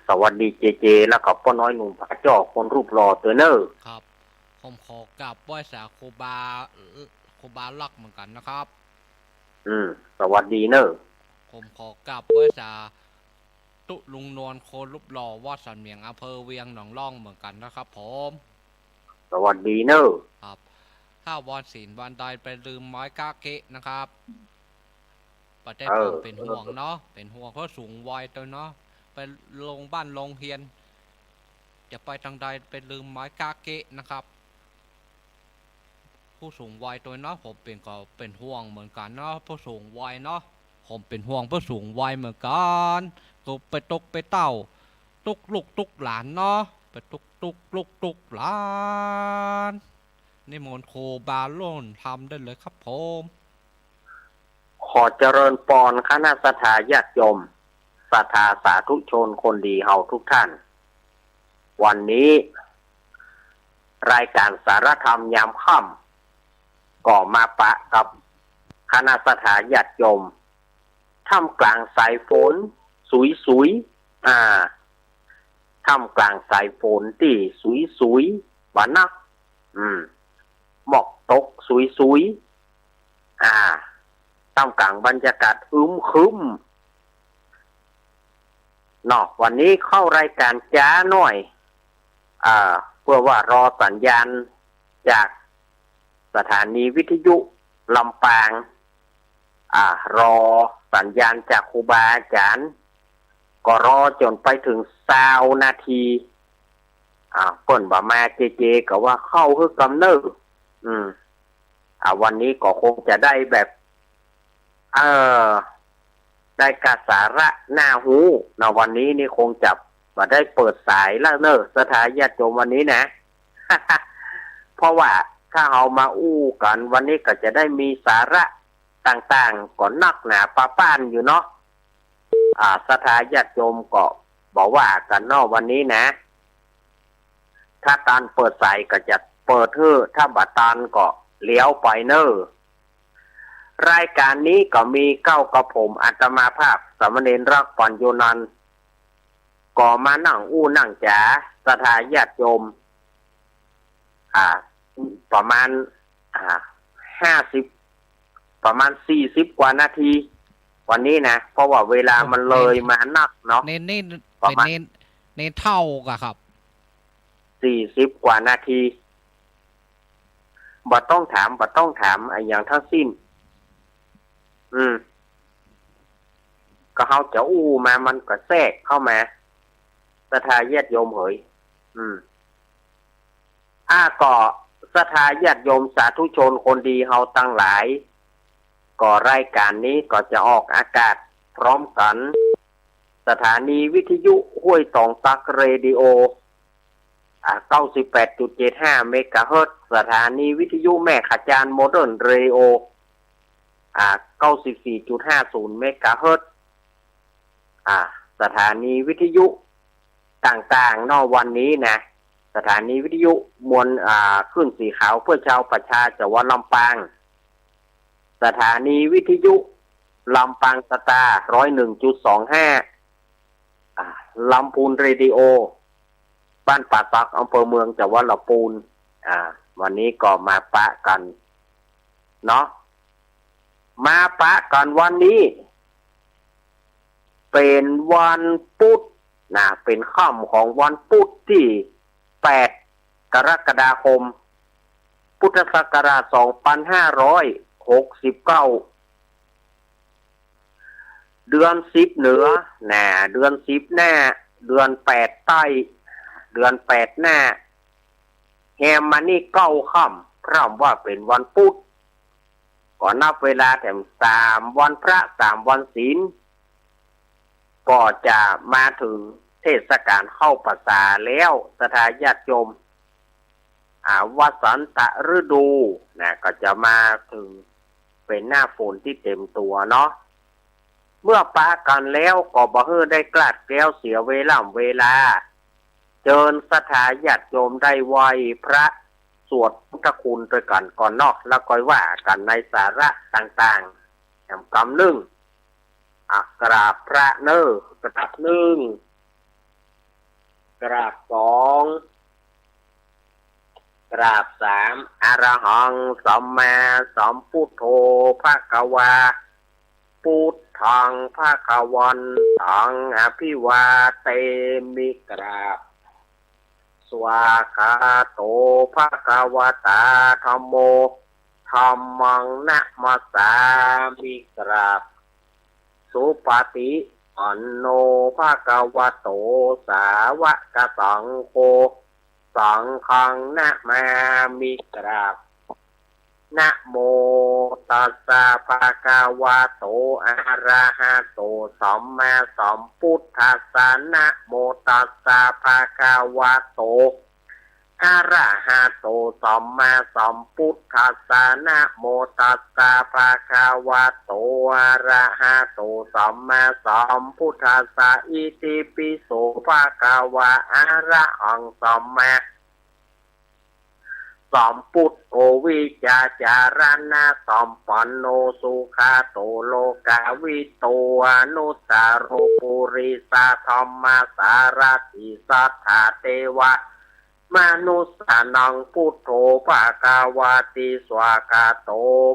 สวัสดีเจเจแล้วก็ป้าน้อยหนุ่มพระเจ้าคนรูปหล่อตัวเนอร์ครับผมขอกราบไหว้สาครูบาลักเหมือนกันนะครับอืมสวัสดีเนอร์ผมขอกราบไหว้สาตุลุงนวลโคนรูปหล่อวัดสันเมียงอำเภอเวียงหนองล่องเหมือนกันนะครับผมสวัสดีเนอร์ครับถ้าวันศีลวันใดไปลืมไม้กาเกะนะครับประเทศผมเป็นห่วงเนาะเป็นห่วงเพราะสูงวัยตัวเนาะไปลงบ้านลงเฮียนจะไปทางใดไปลืมไม้กาเกะนะครับผู้สูงวัยตัวเนาะผมเป็นห่วงเหมือนกันเนาะผู้สูงวัยเนาะผมเป็นห่วงผู้สูงวัยเหมือนกันตกไปตกไปเต่าตุกลูกตุกหลานเนาะไปตุกลูกตุกหลานนี่มนต์โคบาโลนทำได้เลยครับผมขอเจริญปอนคณะสัทธาญาติโยมศรัทธาสาธุชนคนดีเฮาทุกท่านวันนี้รายการสารธรรมยามค่ำก็มาปะกับคณะสัทธาญาติโยมท่ามกลางสายฝนสุยท่ามกลางสายฝนที่สุยบานักหมอกตกสุยท่ามกลางบรรยากาศครึ้มเนาะวันนี้เข้ารายการจ้าหน่อยเพื่อว่ารอสัญญาณจากสถานีวิทยุลำปางรอสัญญาณจากครูบาอาจารย์ก็รอจนไปถึง20 นาทีเปิ่นบ่มาเจก็ว่าเข้าคือกำเนิดวันนี้ก็คงจะได้แบบได้กระสาระหน้าหูนะวันนี้นี่คงจะมาได้เปิดสายแล้วเนอะสถาญาติโยมวันนี้นะ เพราะว่าถ้าเอามาอู้กันวันนี้ก็จะได้มีสาระต่างๆก่อนนักหนาป้านอยู่เนาะสถาญาติโยมก็บอกว่ากันเนาะวันนี้นะถ้าการเปิดสายก็จะเปิดถ้าบัดตานก็เลี้ยวไปเนอะรายการนี้ก็มีเก้ากับผมอาตมาภาพสามเณรรักปัญโยนันท์ก็มานั่งอู้นั่งจ๋าสถาญาติโยมประมาณ50ประมาณ40 กว่านาทีวันนี้นะเพราะว่าเวลามันเลยมานักเนาะเน้นเป็นเน้นเท่ากับครับ40 กว่านาทีบ่ต้องถามอย่างทั้งสิ้นก็เขาจะอู้มามันก็แทรกเข้ามาสถาญาติโยมเหยก็สถาญาติโยมสาธุชนคนดีเฮาตั้งหลายก็รายการนี้ก็จะออกอากาศพร้อมกันสถานีวิทยุห้วยตองตักเรดิโอ98.75 เมกะเฮิรตซ์สถานีวิทยุแม่ขจานโมเดิร์นเรดิโอ94.50 เมกะเฮิรตซ์สถานีวิทยุต่างๆนอกวันนี้นะสถานีวิทยุมวลขึ้นสีขาวเพื่อชาวประชาจังหวัดลำปางสถานีวิทยุลำปางสตาร์ 101.25 ลำพูนเรดิโอบ้านป่าตักอำเภอเมืองจังหวัดลำพูนวันนี้ก็มาปะกันเนาะมาปะกันวันนี้เป็นวันพุธเป็นค่ำของวันพุธที่8 กรกฎาคมพุทธศักราช 2569 เดือน10เหนือเดือน10หน้าเดือน8ใต้เดือน8หน้าแฮมมานี่9ค่ำพร้อมว่าเป็นวันพุธก็นับเวลาแต่3 วันพระ3 วันศีลก็จะมาถึงเทศกาลเข้าพรรษาแล้วสถาญาติโยมวสันตฤดูก็จะมาถึงเป็นหน้าฝนที่เต็มตัวเนาะเมื่อปากันแล้วก็บ่ฮื้อได้กลาดแก้วเสียเวลาเจิญสถาญาติโยมได้ไหว้พระสวดพุทธคุณด้วยกันก่อนเนาะแล้วค่อยว่ากันในสาระต่างๆแห่งกำนึงกราบพระกราบนึง กราบสองกราบสามอรหังสัมมาสัมพุทโธภควาพุทธังภควันตังอภิวาเตมิกราบสวาคาโตภควตาธัมโมธัมมังนะมัสสามิกราบสุปฏิปันโนภควโตสาวกสังโฆสังฆังนะมามิกราบนะโมตัสสะภะคะวะโตอะระหะโตสัมมาสัมพุทธัสสะนะโมตัสสะภะคะวะโตอะระหะโตสัมมาสัมพุทธัสสะนะโมตัสสะภะคะวะโตอะระหะโตสัมมาสัมพุทธัสสะอิติปิโสภะคะวะอะระหังสัมมาสัมพุทโธวิจาจารณะสัมปันโนสุขาโตโลกาวิโตอนุตตโรปุริสาธรรมสารติสัทธาเทวะมนุสสานังพุทโธภควาติสวากาโต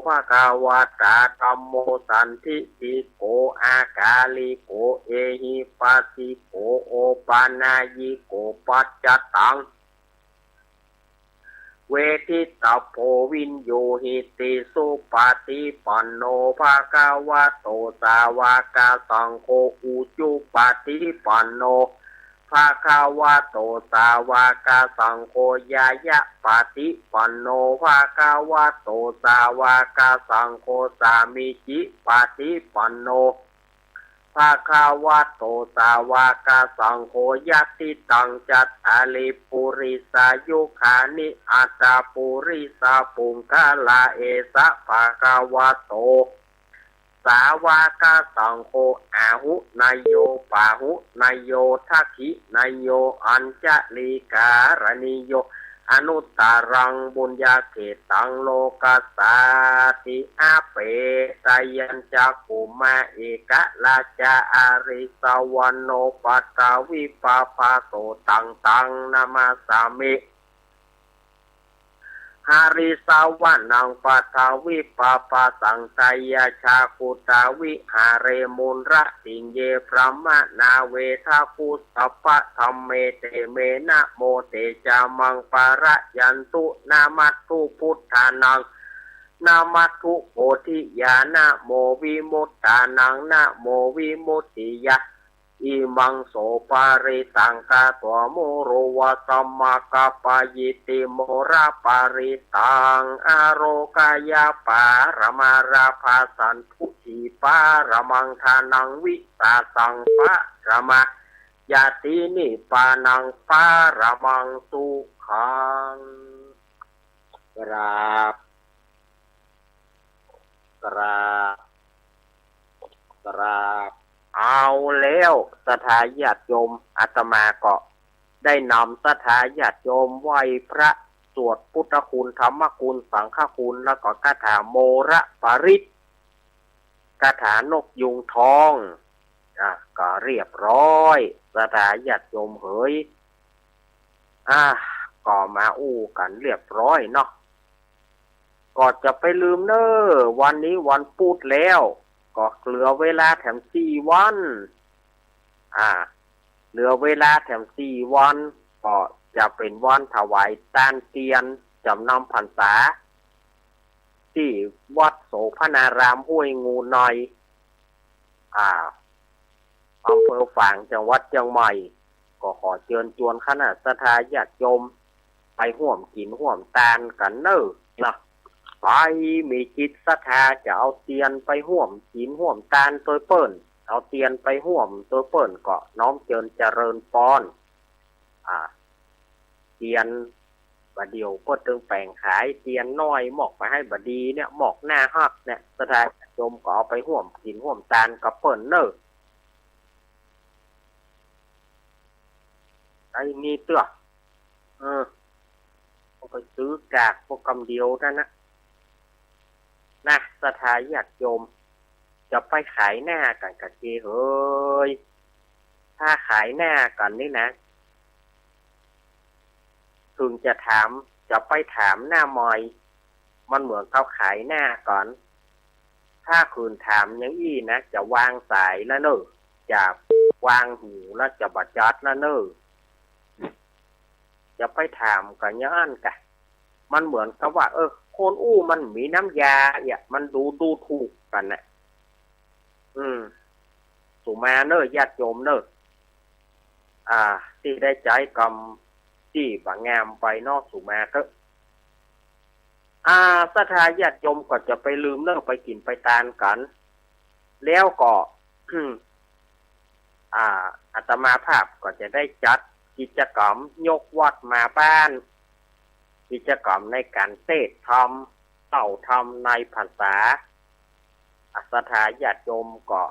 ภควตาธัมโมสันทิติโกอากาลิโกเอหิปัสสิโกโอปานายิโกปัจจตังเวทิตาโพวินโยหิติสุปฏิปันโนภะคะวะโตสาวกสังโฆอุจุปฏิปันโนภะคะวะโตสาวกสังโฆยายะปฏิปันโนภะคะวะโตสาวกสังโฆสามิจิปฏิปันโนภะคะวะโตสาวกสังโฆยัตติตังจัตตาลิปุริสายุขานิอัตตาปุริสาปุงคลาเอสะภะคะวะโตสาวกสังโฆอาหุนายโยปาหุนายโยทักขินายโยอัญจลิการณิโยอนุตตรังบุญญาเขตังโลกัสสาติอาเปตยัญจักขุมาเอกราชาอาริสวรรณโนปัตตวิปปาโตตังตังนามาสามิหาริสาวานังปัทวิปปาสังไตยาชาคุตาวิหาเรมุนระติงเยพระมะนาเวทาคุสัพพะธัมเมเตเมนะโมเตจามังปะระยันตุนามัตถุพุทธานังนามัตถุโพธิญาณโมวิมุตตานังนะโมวิมุตติยะอิมังโสปาริตังกาตัวโมโรวะสัมมากัปปะยิติโมระปาริตังอโรกายาปารมาราภาสันทุชีปารมังทานังวิตาสังปะระมะยาตินิปานังปารมังสุขังกราบกราบกราบเอาแล้วสถาญาติโยมอาตมาก็ได้นำสถาญาติโยมไหว้พระสวดพุทธคุณธรรมคุณสังฆคุณแล้วก็คาถาโมระปริตคาถานกยุงทองก็เรียบร้อยสถาญาติโยมเฮ้ยก็มาอู้กันเรียบร้อยเนาะก็จะไปลืมเนอะวันนี้วันพุธแล้วก็เหลือเวลาแถม4 วันเหลือเวลาแถม4 วันก็จะเป็นวันถวายตานเตียนจำนำพรรษาที่วัดโสภณารามห้วยงูหน่อยอำเภอฝางจังหวัดเชียงใหม่ก็ขอเชิญชวนคณะศรัทธาญาติโยมไปร่วมกินร่วมทานกันเนอะนะไปมีจิตศรัทธาจะเอาเตียนไปห่วมกินห่วมตาลตัวเปิ้นเอาเตียนไปห่วมตัวเปิ้นก็น้อมเจิญเจริญปอนเตียนบะเดียวก็ตึงแปลงขายเตียนน้อยหมอกไปให้บดีเนี่ยหมอกหน้าฮักเนี่ยศรัทธาโยมก็เอาไปห่วมกินห่วมตาลกับเปิ้นเนอะไอ้นี่เตื้อเอาไปซื้อกากพวกกำเดียวนั่นนะสถาญาติโยมจะไปขายหน้ากันกับเจเฮ้ยถ้าขายหน้ากันนี่นะ ถึงจะถามจะไปถามหน้ามอยมันเหมือนเขาขายหน้าก่อนถ้าคืนถามอย่างอี้นะจะวางสายแล้วเนอะจะวางหูแล้วจะบัดจัดแล้วเนอะจะไปถามกับย้อนกะมันเหมือนกับว่าคนอู้มันมีน้ำยาเนี่ยมันดูถูกกันนะสุมาเนอะญาติโยมเนอะที่ได้ใจกำที่บางงามไปนอกสุมาก็ศรัทธาญาติโยมก็จะไปลืมเนอะไปกินไปทานกันแล้วก็ อาตมาภาพก็จะได้จัดกิจกรรมยกวัดมาบ้านกิจกรรมในการเทศธรรมเต่าธรรมในภาษาศรัทธาญาติโยมก็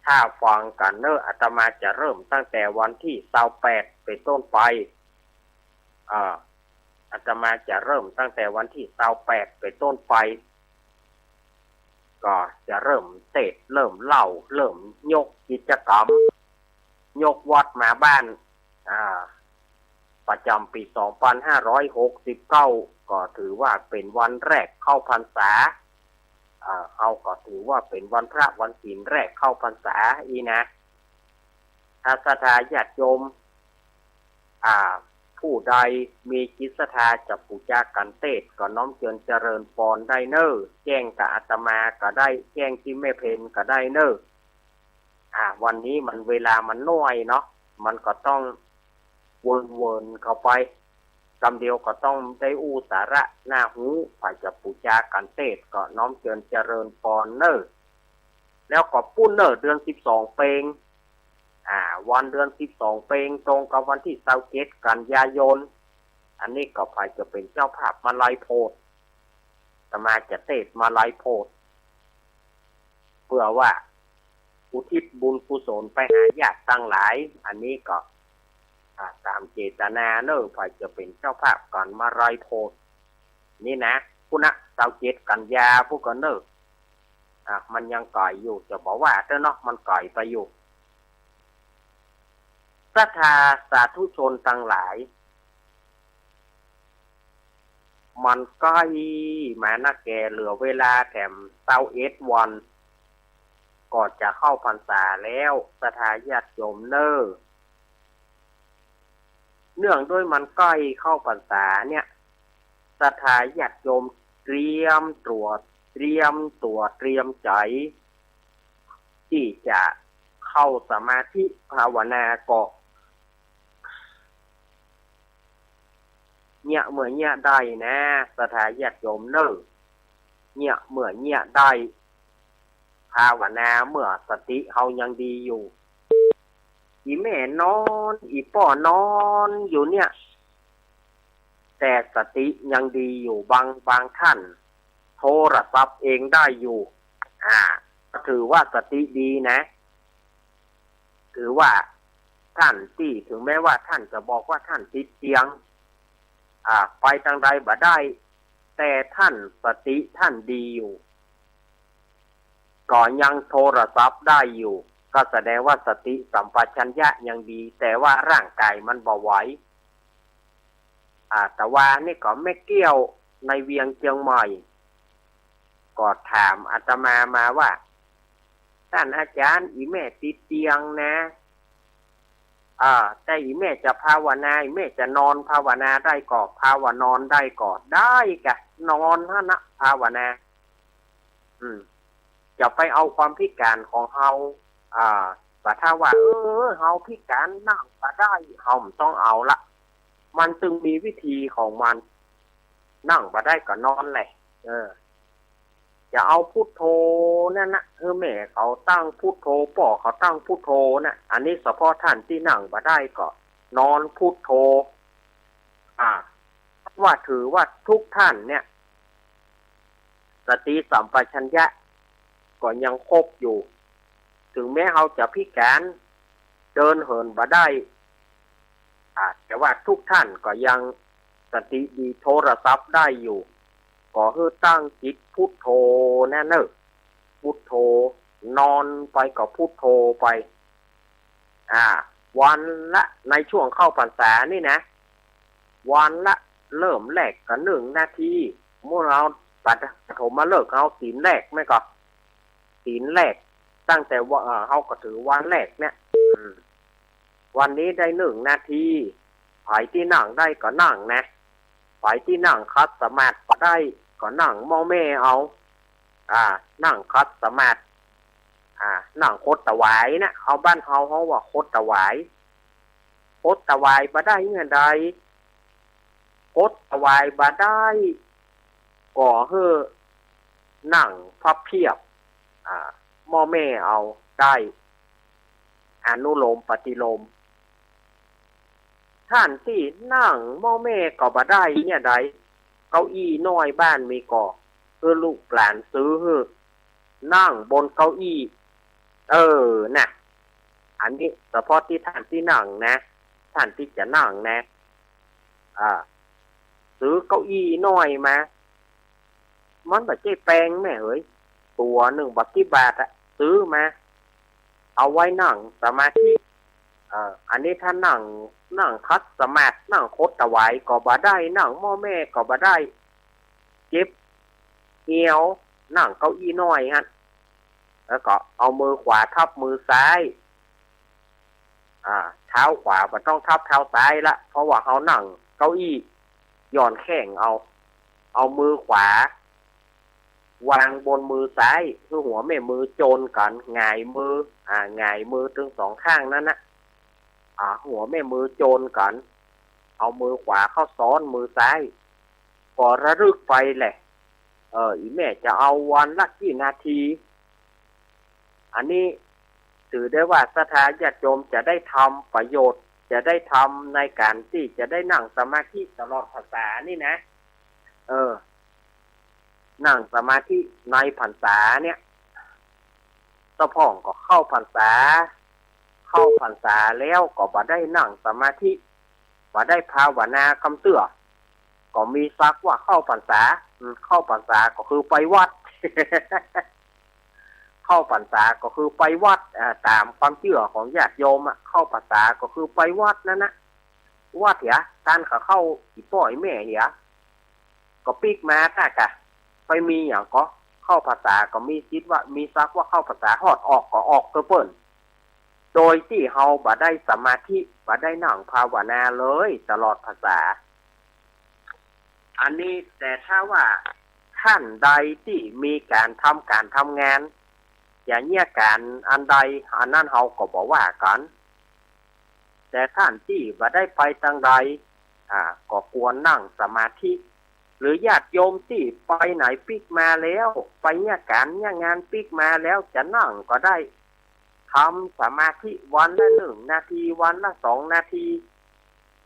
ถ้าฟังกันเนอะอาตมาจะเริ่มตั้งแต่วันที่28เป็นต้นไปอาตมาจะเริ่มตั้งแต่วันที่28เป็นต้นไปก็จะเริ่มเทศเริ่มเล่าเริ่มยกกิจกรรมยกวัดมาบ้านประจำปี2569ก็ถือว่าเป็นวันแรกเข้าพรรษาเอาก็ถือว่าเป็นวันพระวันศีลแรกเข้าพรรษาอีนะถ้าศรัทธาญาติโยมผู้ใดมีจิตศรัทธาจะบูชากันเทศก็น้อมเจริญพรได้เนอแจ้งกับอาตมาก็ได้แจ้งที่แม่เพนก็ได้เนอวันนี้มันเวลามันน้อยเนาะมันก็ต้องวนเข้าไปคำเดียวก็ต้องได้อู้สาระหน้าหูฝ่ายจะบูชากันเทศก็น้อมเจริญพรเนอแล้วก็ปุ้นเนอเดือน12เปงวันเดือน12เปงตรงกับวันที่27กันยายนอันนี้ก็ฝ่ายจะเป็นเจ้าภาพมาลัยโพธิ์สมาจะเทศมาลัยโพธิ์เพื่อว่าอุทิศบุญกุศลไปหาญาติทั้งหลายอันนี้ก็ตามเจตนาเนอะฝ่ายจะเป็นเจ้าภาพก่อนมาลัยโพธิ์นี่นะคุณะ27กันยาพวกกันเนอะมันยังก่อยอยู่จะบอกว่าเนาะมันก่อยไปอยู่ศรัทธาสาธุชนทั้งหลายมันใกล้มานะแกเหลือเวลาแถม21วันก่อนจะเข้าพรรษาแล้วศรัทธาญาติโยมเนอเนื่องด้วยมันใกล้เข้าพรรษาเนี่ยศรัทธาญาติโยมเตรียมตัวเตรียมใจที่จะเข้าสมาธิภาวนาก็เนี่ยเมื่อเนี่ยได้นะศรัทธาญาติโยมเนอเนี่ยเมื่อเนี่ยได้ภาวนาเมื่อสติเฮายังดีอยู่อีแม่นอนอีป่อนอนอยู่เนี่ยแต่สติยังดีอยู่บางท่านโทรศัพท์เองได้อยู่ถือว่าสติดีนะถือว่าท่านที่ถึงแม้ว่าท่านจะบอกว่าท่านติดเตียงไปทางใดบ่ได้แต่ท่านสติท่านดีอยู่ก็ยังโทรศัพท์ได้อยู่ก็แสดงว่าสติสัมปชัญญะยังดีแต่ว่าร่างกายมันบ่ไหวแต่ว่านี่ก็ไม่เกี่ยวในเวียงเชียงใหม่ก็ถามอาตมาว่าท่านอาจารย์อีแม่ติดเตียงนะแต่อีแม่จะภาวนาอีแม่จะนอนภาวนาได้ก่อนภาวนอนได้ก่อนได้กะนอนนะภาวนาจะไปเอาความพิการของเฮาแต่ถ้าว่าเฮาพิการนั่งก็ได้เฮาต้องเอาละมันจึงมีวิธีของมันนั่งบ่ได้ก็นอนแหละจะเอาพุทโธนั่นนะแม่เขาตั้งพุทโธป่อเขาตั้งพุทโธน่ะอันนี้เฉพาะท่านที่นั่งบ่ได้ก็นอนพุทโธว่าถือว่าทุกท่านเนี่ยสติสัมปชัญญะก็ยังครบอยู่ถึงแม้เขาจะพิการเดินเหินบ่ได้แต่ว่าทุกท่านก็ยังสติดีโทรศัพท์ได้อยู่ก็คือตั้งจิตพุทโธนั่นเนอะพุทโธนอนไปก็พุทโธไปวันละในช่วงเข้าพรรษานี่นะ วันละเริ่มแรกก็1 นาทีเมื่อเราปัดผมมาเลิกเอาศีลแรกไม่ก็ศีลแรกตั้งแต่ว่าเขาก็ถือวันแรกเนี่ยวันนี้ได้1 นาทีไผที่นั่งได้ก็นั่งนะไผที่นั่งคัดสมาธิก็ได้ก็นั่งมอแม่เอานั่งคัดสมาธินั่งโคตรตะวายนะเขาบ้านเขาว่าโคตรตะวายโคตรตะวายบ่ได้เงินใดโคตรตะวายบ่ได้ก่อเฮอนั่งพับเพียบมอแม่เอาได้อนุโลมปฏิโลมท่านที่นั่งมอแม่ก็บ่ได้เนี่ยใดเก้าอี้น้อยบ้านมีก่อลูกหลานซื้อนั่งบนเก้าอี้น่ะอันนี้เฉพาะที่ท่านที่นั่งนะท่านที่จะนั่งนะซื้อเก้าอี้น้อยมามันแบบเจ๊แปลงแม่เฮ้ยตัว1 บาทกี่บาทซื้อมาเอาไว้นั่งสมาธิอันนี้ถ้านั่งคัดสมาธินั่งโคตรตะไวก็บ่ได้นั่งม่อแม่ก็บ่ได้เจ็บเหี่ยวนั่งเก้าอี้น้อยฮะแล้วก็เอามือขวาทับมือซ้ายเท้าขวาบ่ต้องทับเท้าซ้ายละเพราะว่าเขานั่งเก้าอี้ย่อนแข้งเอามือขวาวางบนมือซ้ายคือหัวแม่มือโจนกันหงายมือหงายมือทั้ง2 ข้างนั่นนะหัวแม่มือโจนกันเอามือขวาเข้าซ้อนมือซ้ายก็ระลึกไปแหละอีแม่จะเอาวันละกี่นาทีอันนี้ถือได้ว่าศรัทธาญาติโยมจะได้ทำประโยชน์จะได้ทำในการที่จะได้นั่งสมาธิตลอดพรรษานี่นะนั่งสมาธิในพรรษาเนี่ยตะพ่องก็เข้าพรรษาแล้วก็บ่ได้นั่งสมาธิบ่ได้ภาวนาคำเตื้อก็มีซักว่าเข้าพรรษาก็คือไปวัด เข้าพรรษาก็คือไปวัดตามความเชื่อของญาติโยมเข้าพรรษาก็คือไปวัดนั่นนะวัดเหรอการเข้าอีป่อยแม่เหรอก็ปีกมาถ้ากะไปมีอย่างก็เข้าพรรษาก็มีคิดว่ามีซักว่าเข้าพรรษาฮอดออกก็ออกเปิ้นโดยที่เฮาบ่ได้สมาธิบ่ได้นั่งภาวนาเลยตลอดพรรษาอันนี้แต่ถ้าว่าท่านใดที่มีการทำงานอย่างเนี้ยการอันใดอันนั้นเฮาก็บอกว่ากันแต่ท่านที่บ่ได้ไปทางใดก็ควรนั่งสมาธิหรือญาติโยมที่ไปไหนปิกมาแล้วไปเนี่ยการเนี่ยงานปิกมาแล้วจะนั่งก็ได้ทำสมาธิวันละ1 นาทีวันละ2 นาที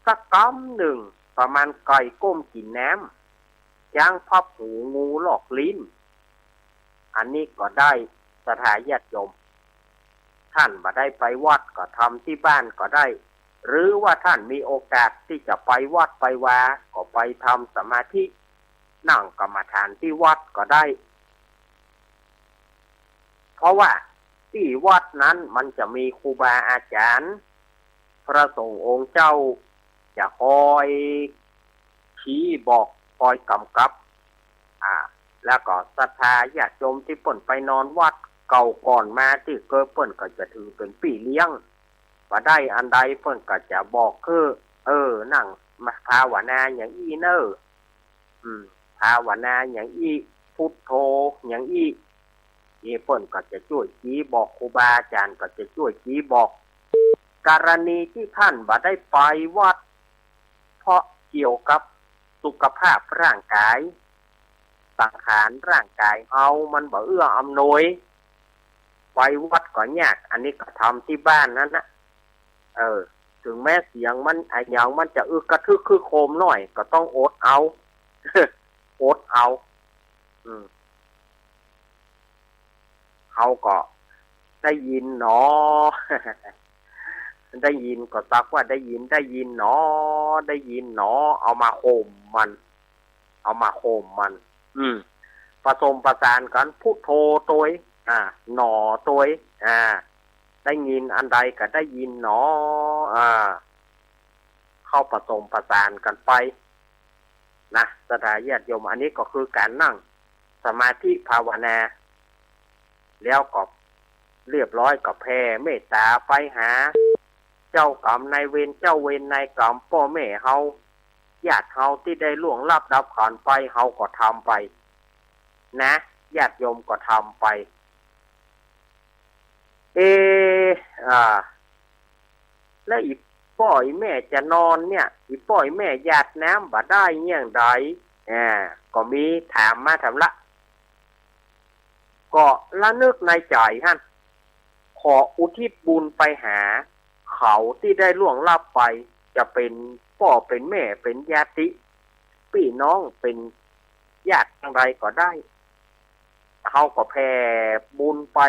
สักกำหนึ่งประมาณไก่ก้มกินน้ำย่างพับหูงูหลอกลิ้นอันนี้ก็ได้ศรัทธาญาติโยมท่านบ่ได้ไปวัดก็ทำที่บ้านก็ได้หรือว่าท่านมีโอกาสที่จะไปวัดไปวาก็ไปทำสมาธินั่งกรรมฐานที่วัดก็ได้เพราะว่าที่วัดนั้นมันจะมีครูบาอาจารย์พระสงฆ์องค์เจ้าจะคอยชี้บอกคอยกำกับแล้วก็ศรัทธาญาติโยมที่เปิ้นไปนอนวัดเก่าก่อนมาที่เกิดเปิ้นก็จะถือเป็นปี่เลี้ยงบ่ได้อันใดเปิ้นก็จะบอกคือนั่งมาภาวนาอย่างอีเนอภาวนาอย่างอีพุทโธอย่างอีนี่เปิ้นก็จะช่วยชี้บอกครูบาอาจารย์ก็จะช่วยชี้บอกกรณีที่ท่านบ่ได้ไปวัดเพราะเกี่ยวกับสุขภาพร่างกายสังขารร่างกายเอามันบ่เอื้ออำนวยไปวัดก็ยากอันนี้ก็ทำที่บ้านนั้นนะถึงแม้เสียงมันอย่างมันจะกระทึกคือโคมหน่อยก็ต้องอดเอา อดเอาเขาก็ได้ยินเนาะ ได้ยินก็ซักว่าได้ยินเนาะได้ยินเนาะเอามาโคมมันผสมประสานกันพุทโธตัวหนอตัวได้ยินอันใดก็ได้ยินเนาะเข เข้าผสมผสานกันไปนะศรัทธาญาติโยมอันนี้ก็คือการนั่งสมาธิภาวนาแล้วก็เรียบร้อยก็แผ่เมตตาไปหาเจ้ากรรมนายเวรเจ้าเวรนายกรรมพ่อแม่เฮาญาติเฮาที่ได้ล่วงลับดับขันไปเฮาก็ทำไปนะญาติโยมก็ทำไปแล้วอีป่อยแม่จะนอนเนี่ยอีป่อยแม่หยาดน้ำบ่ได้เงี้ยงใดก็มีถามมาถามละก็ละนึกในใจท่านขออุทิศบุญไปหาเขาที่ได้ล่วงลับไปจะเป็นพ่อเป็นแม่เป็นญาติพี่น้องเป็นญาติอะไรก็ได้เขาก็แผ่บุญไป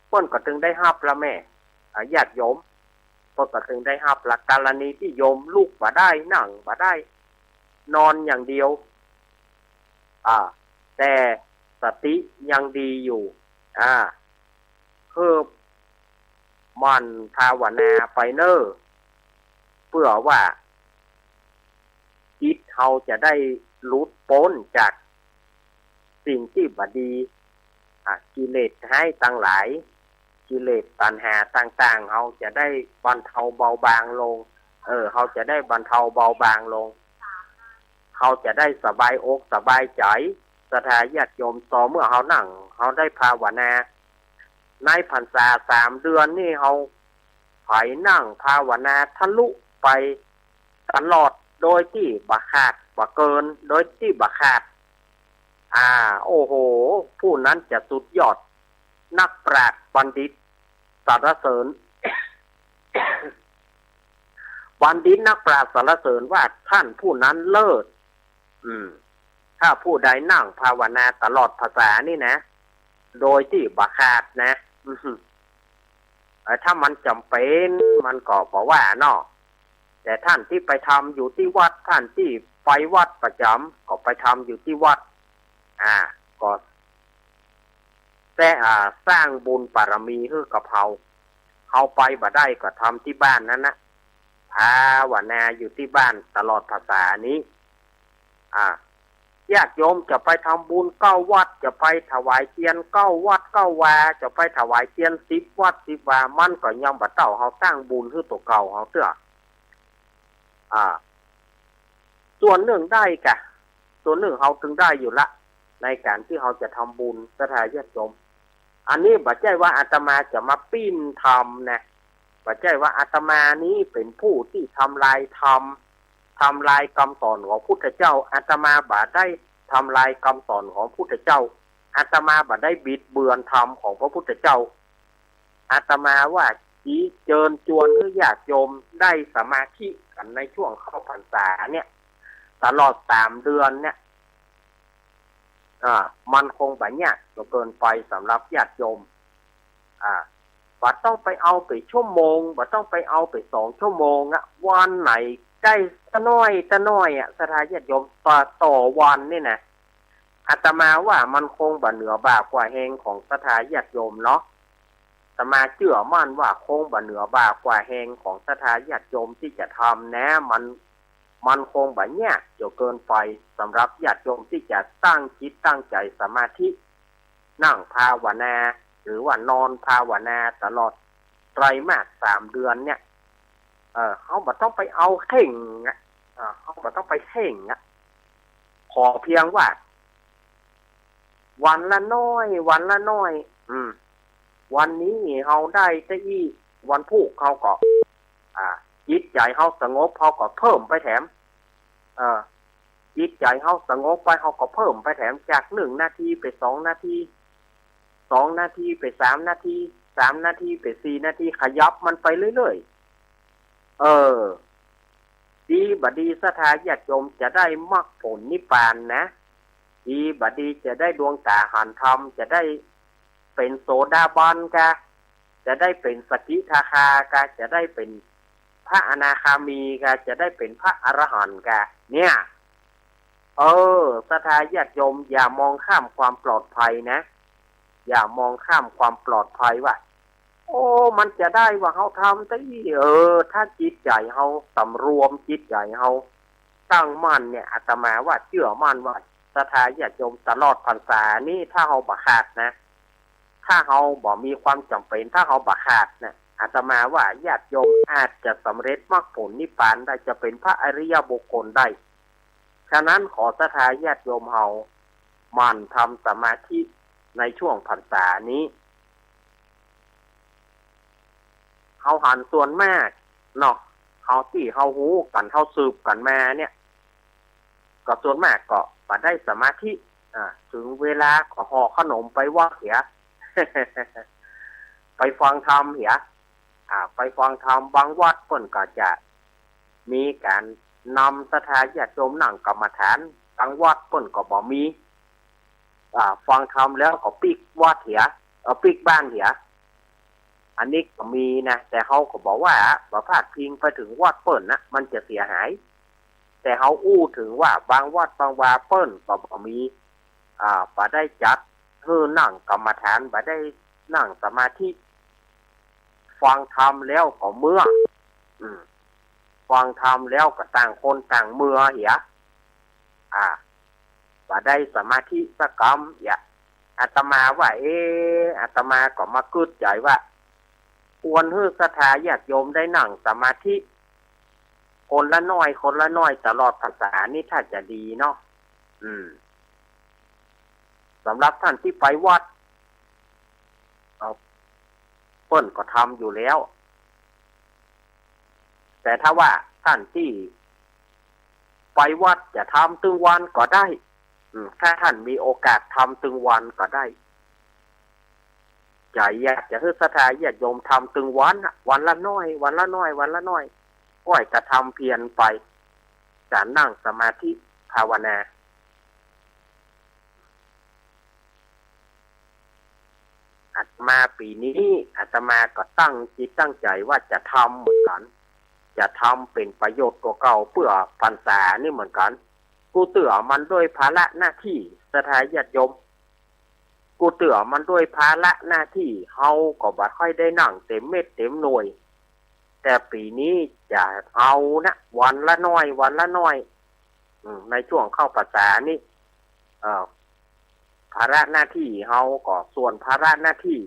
เพิ่นก็ถึงได้รับละแม่ญาติโยมเพิ่นก็ถึงได้รับละกรณีที่โยมลูกบ่ได้นั่งบ่ได้นอนอย่างเดียวแต่สติยังดีอยู่คือมันภาวนาไปเน้อเพื่อว่าจิตเขาจะได้หลุดพ้นจากสิ่งที่บดีกิเลสให้ตั้งหลายกิเลสตัณหาต่างๆเขาจะได้บรรเทาเบาบางลงเขาจะได้บรรเทาเบาบางลงเขาจะได้สบายอกสบายใจศรัทธาญาติโยมต่อเมื่อเขานั่งเขาได้ภาวนาในพรรษา3 เดือนนี่เขาไผนั่งภาวนาทะลุไปตลอดโดยที่บ่ขาดบ่เกินโดยที่บ่ขาดโอ้โหผู้นั้นจะสุดยอดนักปราชญ์บัณฑิตสรรเสริญ บัณฑิตนักปราชญ์สรรเสริญว่าท่านผู้นั้นเลิศถ้าผู้ใดนั่งภาวนาตลอดภาษานี่นะโดยที่บ่ขาดนะถ้ามันจำเป็นมันก็บอกว่าเนาะแต่ท่านที่ไปทำอยู่ที่วัดท่านที่ไปวัดประจำก็ไปทำอยู่ที่วัดก็แต่สร้างบุญบารมีให้กับเขาไปบ่ได้ก็ทำที่บ้านนั้นนะภาวนาอยู่ที่บ้านตลอดภาษานี้ญาติโยมจะไปทำบุญ9 วัดจะไปถวายเทียน9 วัด9 วาจะไปถวายเทียน10 วัด10 วามันก็ยังบ่เต้าเขาสร้างบุญให้ตัวเก่าเขาเตื้อส่วนหนึ่งได้กะส่วนหนึ่งเขาถึงได้อยู่ละในการที่เขาจะทำบุญศรัทธาญาติโยมอันนี้บ่ใช่ว่าอาตมาจะมาปิ้นทำนะบ่ใช่ว่าอาตมานี้เป็นผู้ที่ทำลายคำสอนของพุทธเจ้าอาตมาบ่ได้ทำลายคำสอนของพุทธเจ้าอาตมาบ่ได้บิดเบือนธรรมของพระพุทธเจ้าอาตมาว่าชี้เชิญชวนให้ญาติโยมได้สมาธิกันในช่วงเข้าพรรษาเนี่ยตลอด3 เดือนเนี่ยมันคงแบบเนี้ยจะเกินไปสำหรับญาติโยมบ่ต้องไปเอาไปชั่วโมงบ่ต้องไปเอาไป2 ชั่วโมงวันไหนได้ตะน้อยศรัทธาญาติโยมต่อวันนี่นะอาตมาว่ามันคงบ่เหนือบากว่าแหงของศรัทธาญาติโยมเนาะอาตมาเชื่อมั่นว่าคงบ่เหนือบากว่าแหงของศรัทธาญาติโยมที่จะทำนะมันคงแบบเนี้ยจะเกินไปสำหรับญาติโยมที่จะตั้งจิตตั้งใจสมาธินั่งภาวนาหรือว่านอนภาวนาตลอดไตรมาส3 เดือนเนี่ยเขาบ่ต้องไปเอาเข่งเขาบ่ต้องไปเข่งขอเพียงว่าวันละน้อยวันนี้เขาได้ซะอีวันพุธเขาก็จิตใจเขาสงบเขาก็เพิ่มไปแถมจิตใจเขาสงบไปเขาก็เพิ่มไปแถมจาก1 นาทีไป2 นาที2 นาทีไป3 นาที3 นาทีไป4 นาทีขยับมันไปเรื่อยๆดีบดีศรัทธาญาติโยมจะได้มรรคผลนิพพานนะดีบดีจะได้ดวงตาหันธรรมจะได้เป็นโสดาบันกะจะได้เป็นสกิทาคากะจะได้เป็นพระอนาคามีกะจะได้เป็นพระอรหันต์กะเนี่ยศรัทธาญาติโยมอย่ามองข้ามความปลอดภัยนะอย่ามองข้ามความปลอดภัยว่า โอ้มันจะได้ว่าเฮาทำได้ถ้าจิตใจเฮาสำรวมจิตใจเฮาตั้งมั่นเนี่ยอาตมาว่าเชื่อมั่นว่าศรัทธาญาติโยมตลอดพรรษานี่ถ้าเฮาบ่ขาดนะถ้าเฮาบ่มีความจำเป็นถ้าเฮาบ่ขาดนะอาตมาว่าญาติโยมอาจจะสำเร็จมรรคผลนิพพานได้จะเป็นพระอริยบุคคลได้ฉะนั้นขอศรัทธาญาติโยมเฮามั่นทำสมาธิในช่วงพรรษานี้เฮาหันส่วนมากเนาะเฮาที่เฮาฮู้กันเฮาสืบกันมาเนี่ยก็ส่วนมากก็บ่ได้สมาธิถึงเวลาก็ห่อขนมไปวัดเหีย ไปฟังธรรมเหียไปฟังธรรมบางวัดเพิ่นก็จะมีการนำศรัทธาญาติโยมนั่งกรรมฐานบางวัดเพิ่นก็บ่มีฟังธรรมแล้วก็ปิกวัดเหียปิกบ้านเหียอันนี้ก็มีนะแต่เขาก็บอกว่าบ่พลาดพิงไปถึงวัดเปิ้นนะมันจะเสียหายแต่เขาอู้ถึงว่าบางวัดบางวาเปิ้นก็บ่มีบ่ได้จัดนั่งกรรมฐานบ่ได้นั่งสมาธิฟังธรรมแล้วก็เมื่อฟังธรรมแล้วก็ต่างคนต่างเมื่อเหียบ่ได้สมาธิสักกรรมอาตมาว่าอาตมาก็มาคิดใจว่าควรให้ศรัทธาญาติโยมได้นั่งสมาธิคนละน้อยคนละน้อยตลอดพรรษานี่ถ้าจะดีเนาะสำหรับท่านที่ไปวัดเปิ้นก็ทำอยู่แล้วแต่ถ้าว่าท่านที่ไปวัดจะทำตึงวันก็ได้ถ้าท่านมีโอกาสทำตึงวันก็ได้ใจอยากจะให้ศรัทธาญาติโยมทำตึงวันละน้อยวันละน้อยวันละน้อยก็จะทำเพียรไปจะนั่งสมาธิภาวนาอาตมาปีนี้อาตมาก็ตั้งจิตตั้งใจว่าจะทำเหมือนกันจะทำเป็นประโยชน์ตัวเก่าเพื่อพรรษานี่เหมือนกันกูเตื่อมันด้วยภาระหน้าที่ศรัทธาญาติโยมกูเตื่อมันด้วยภาระหน้าที่เฮาก็บ่ค่อยได้นั่งเต็มเม็ดเต็มหน่วยแต่ปีนี้จะเอานะวันละน้อยวันละน้อยในช่วงเข้าพรรษานี่ภาระหน้าที่เฮาก็ส่วนภาระหน้าที่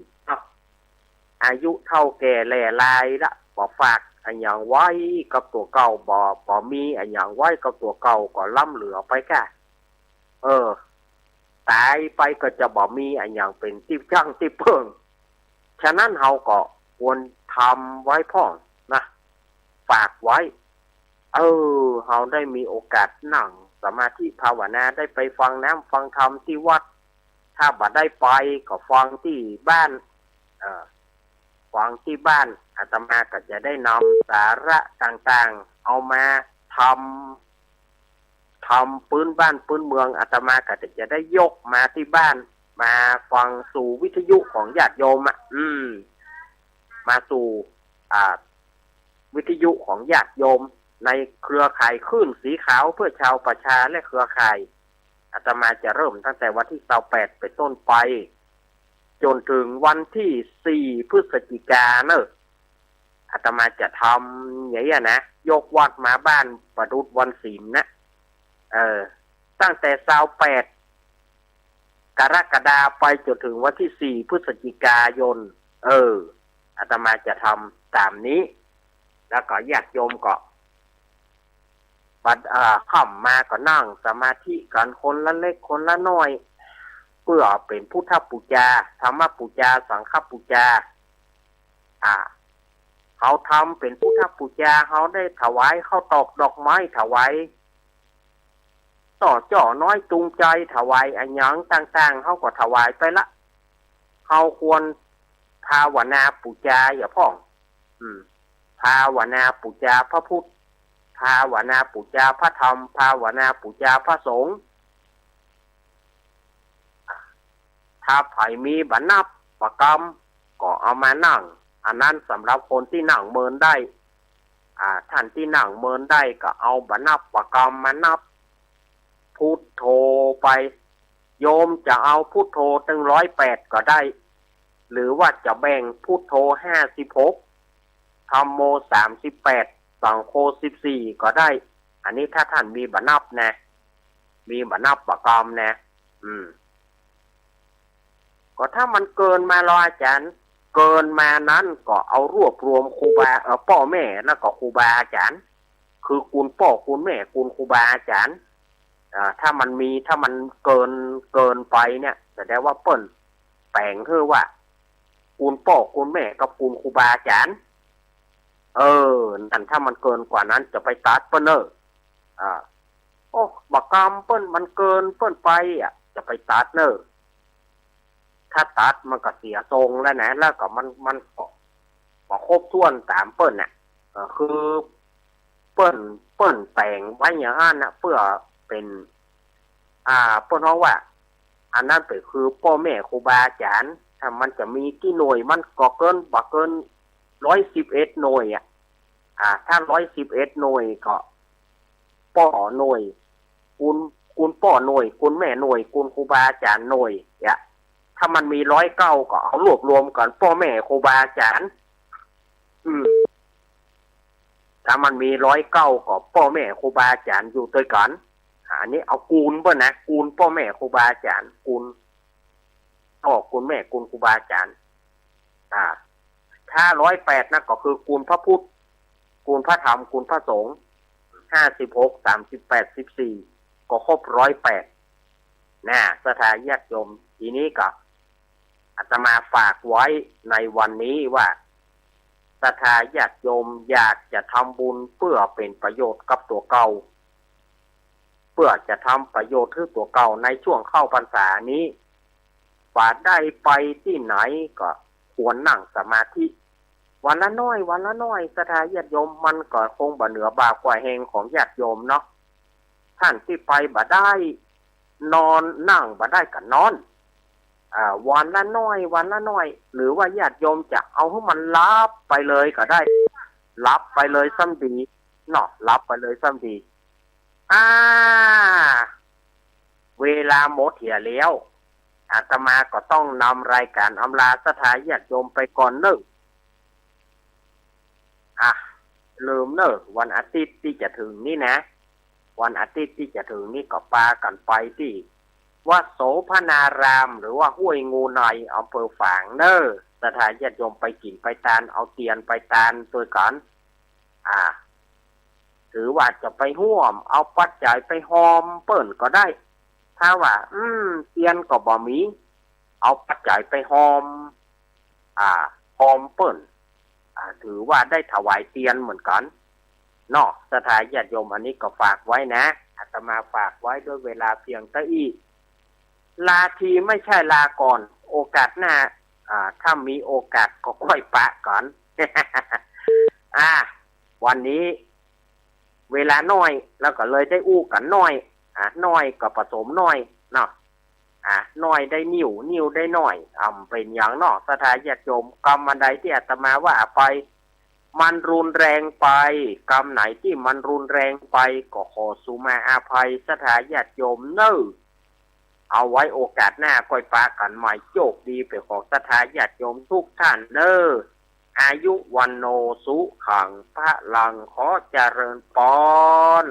อายุเท่าแก่แล่ลายละบ่ฝากอันหยังไว้กับตัวเก่าบ่มีอันหยังไว้กับตัวเก่าก็ล้ำเหลือไปก่ะตายไปก็จะบ่มีอันหยังเป็นที่จังที่เพิ่งฉะนั้นเฮาก็ควรทำไว้พ่องนะฝากไว้เฮาได้มีโอกาสนั่งสมาธิภาวนาได้ไปฟังน้ำฟังธรรมที่วัดถ้าบ่ได้ไปก็ฟังที่บ้านฟังที่บ้านอาตมาก็จะได้นำสาระต่างๆเอามาทำปืนบ้านปืนเมืองอาตมาก็จะได้ยกมาที่บ้านมาฟังสู่วิทยุของญาติโยมมาสู่วิทยุของญาติโยมในเครือข่ายคลื่นสีขาวเพื่อชาวประชาและเครือข่ายอาตมาจะเริ่มตั้งแต่วันที่28เป็นต้นไปจนถึงวันที่4พฤศจิกายนอาตมาจะทำอย่างนี้นะยกวัดมาบ้านประดุษวันศีลนะตั้งแต่28กรกฎาคมไปจนถึงวันที่4พฤศจิกายนอาตมาจะทำตามนี้แล้วก็ญาติโยมก็ค่ำมาก็นั่งสมาธิกันคนละเล็กคนละน้อยเพื่อเป็นพุทธบูชาธรรมบูชาสังฆบูชาเขาทำเป็นพุทธบูชาเขาได้ถวายข้าวตอกดอกไม้ถวายต่อจ่อน้อยจูงใจถวายอันยังต่างๆเขาก็ถวายไปละเขาควรภาวนาบูชาอย่าพ่องภาวนาบูชาพระพุทธภาวนาบูชาพระธรรมภาวนาบูชาพระสงฆ์ถ้าไผมีบัญญัติประกรรมก็เอามานั่งอันนั้นสำหรับคนที่นั่งเมินได้ท่านที่นั่งเมินได้ก็เอาบัญญัติประกรรมมานับพุทโธไปโยมจะเอาพุทโธถึง108ก็ได้ หรือว่าจะแบ่งพุทโธ56ธัมโม38สังโฆ14ก็ได้อันนี้ถ้าท่านมีบันับนะมีบันับประกรรมนะก็ถ้ามันเกินมาแล้วอาจารย์เกินมานั้นก็เอารวบรวมครูบาพ่อแม่แล้วก็ครูบาอาจารย์คือคุณพ่อคุณแม่คุณครูบาอาจารย์ถ้ามันเกินไปเนี่ยแสดงว่าเปิ้นแปลงคือว่าคุณพ่อคุณแม่กับคุณครูบาอาจารย์นั่นถ้ามันเกินกว่านั้นจะไปตัดเปิ้นโอ้บักกรรมเปิ้นมันเกินเปิ้นไปจะไปตัดถ้าตัดมันก็เสียทรงแล้วนะแล้วก็มันก็ครบถ้วนตามเปิ้นคือเปิ้นแต่งไว้อย่างนั้นนะเพื่อเป็นเปิ้นเพราะว่าอันนั้นเป็นคือพ่อแม่ครูบาอาจารย์ถ้ามันจะมีกี่หน่วยมันก็เกินบ่เกิน111หน่วยถ้า111หน่วยก็ป่อหน่วยคุณป่อหน่วยคุณแม่หน่วยคุณครูบาอาจารย์หน่วยถ้ามันมี109ก็เอารวบรวมกันพ่อแม่ครูบาอาจารย์ถ้ามันมี109ก็พ่อแม่ครูบาอาจารย์อยู่ด้วยกันอันนี้เอากูลบ่นะกูลพ่อแม่ครูบาอาจารย์กูลพ่อคุณแม่คุณครูบาอาจารย์ถ้า108นะก็คือกูลพระพุทธกูลพระธรรมกูลพระสงฆ์56 38 14ก็ครบ108นะสถานญาติโยมทีนี้ก็อาตมาฝากไว้ในวันนี้ว่าศรัทธาญาติโยมอยากจะทำบุญเพื่อเป็นประโยชน์กับตัวเก่าเพื่อจะทำประโยชน์ให้ตัวเก่าในช่วงเข้าพรรษานี้ว่าได้ไปที่ไหนก็ควรนั่งสมาธิวันละน้อยศรัทธาญาติโยมมันก็คงบ่เหนือบากว่าแห่งของญาติโยมเนาะท่านที่ไปบ่ได้นอนนั่งบ่ได้ก็นอนวันละน้อยหรือว่าญาติโยมจะเอาให้มันลับไปเลยก็ได้ลับไปเลยซ้ำดีเนาะลับไปเลยซ้ำดีเวลาหมดเหี่ยแล้วอาตมาก็ต้องนำรายการอำลาศรัทธาญาติโยมไปก่อนลืมวันอาทิตย์ที่จะถึงนี่นะวันอาทิตย์ที่จะถึงนี่ก็ปากันไปที่วัดโสภณารามหรือว่าห้วยงูในอำเภอฝางศรัทธาญาติโยมไปกินไปตานเอาเตียนไปตานตัวกันถือว่าจะไปห่วมเอาปัจจัยไปหอมเปิ้นก็ได้ถ้าว่าเตียนก็บ่มีเอาปัจจัยไปหอมหอมเปิ้นถือว่าได้ถวายเตียนเหมือนกันเนาะศรัทธาญาติโยมอันนี้ก็ฝากไว้นะอาตมาฝากไว้ด้วยเวลาเพียงเท่านี้ลาทีไม่ใช่ลาก่อนโอกาสหน้าถ้ามีโอกาสก็ค่อยปะก่อน วันนี้เวลาน้อยแล้วก็เลยได้อู้กันน้อยน้อยก็ผสมน้อยเนาะน้อยได้นิ้วได้น้อยเป็นอย่างเนาะศรัทธาญาติโยมกรรมอันใดที่อาตมาว่าไปมันรุนแรงไปกรรมไหนที่มันรุนแรงไปก็ขอสุมาอาภัยศรัทธาญาติโยมเอาไว้โอกาสหน้าค่อยปากันใหม่โชคดีไปของศรัทธาญาติโยมทุกท่านอายุวันโนสุขังพระลังขอเจริญพร